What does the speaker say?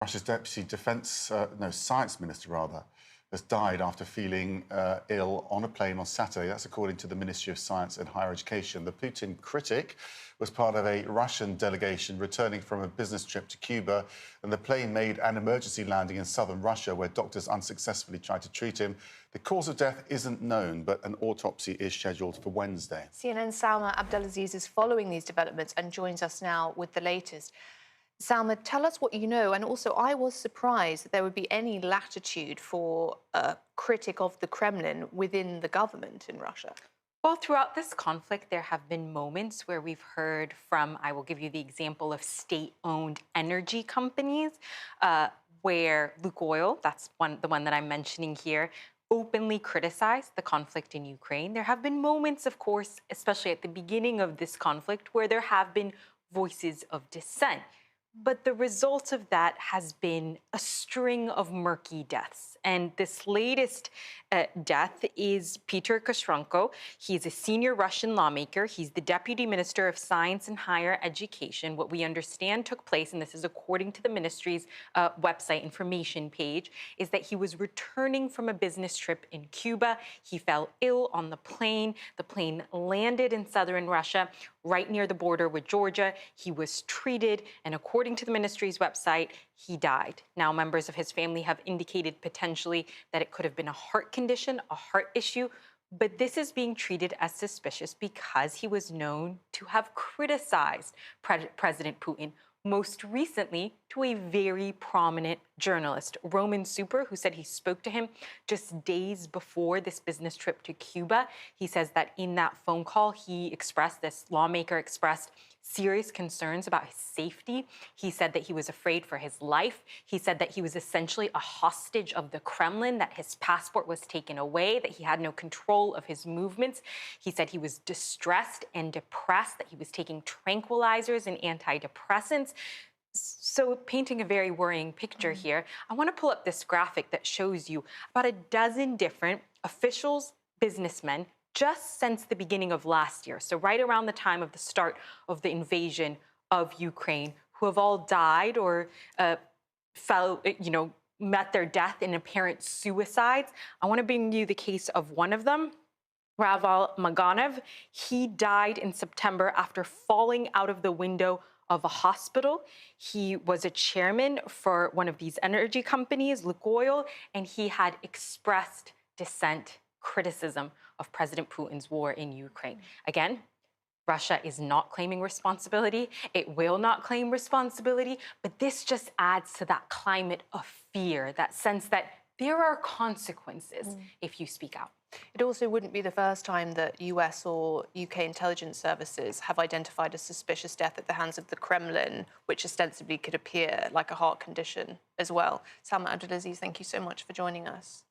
Russia's deputy science minister, rather, has died after feeling ill on a plane on Saturday. That's according to the Ministry of Science and Higher Education. The Putin critic was part of a Russian delegation returning from a business trip to Cuba, and the plane made an emergency landing in southern Russia, where doctors unsuccessfully tried to treat him. The cause of death isn't known, but an autopsy is scheduled for Wednesday. CNN's Salma Abdelaziz is following these developments and joins us now with the latest. Salma, tell us what you know. And also, I was surprised that there would be any latitude for a critic of the Kremlin within the government in Russia. Well, throughout this conflict, there have been moments where we've heard from, I will give you the example of state-owned energy companies, where Lukoil, that's the one that I'm mentioning here, openly criticized the conflict in Ukraine. There have been moments, of course, especially at the beginning of this conflict, where there have been voices of dissent. But the result of that has been a string of murky deaths. And this latest death is Peter Koshenko. He's a senior Russian lawmaker. He's the deputy minister of science and higher education. What we understand took place, and this is according to the ministry's website information page, is that he was returning from a business trip in Cuba. He fell ill on the plane. The plane landed in southern Russia, right near the border with Georgia. He was treated, and according to the ministry's website, he died. Now, members of his family have indicated potentially that it could have been a heart condition, a heart issue, but this is being treated as suspicious because he was known to have criticized President Putin, most recently to a very prominent journalist, Roman Super, who said he spoke to him just days before this business trip to Cuba. He says that in that phone call, this lawmaker expressed serious concerns about his safety. He said that he was afraid for his life. He said that he was essentially a hostage of the Kremlin, that his passport was taken away, that he had no control of his movements. He said he was distressed and depressed, that he was taking tranquilizers and antidepressants. So painting a very worrying picture here, I want to pull up this graphic that shows you about a dozen different officials, businessmen, just since the beginning of last year, so right around the time of the start of the invasion of Ukraine, who have all died or met their death in apparent suicides. I want to bring you the case of one of them, Raval Maganov. He died in September after falling out of the window of a hospital. He was a chairman for one of these energy companies, Lukoil, and he had expressed dissent, criticism of President Putin's war in Ukraine. Again, Russia is not claiming responsibility. It will not claim responsibility, but this just adds to that climate of fear, that sense that there are consequences if you speak out. It also wouldn't be the first time that US or UK intelligence services have identified a suspicious death at the hands of the Kremlin, which ostensibly could appear like a heart condition as well. Salma Abdelaziz, thank you so much for joining us.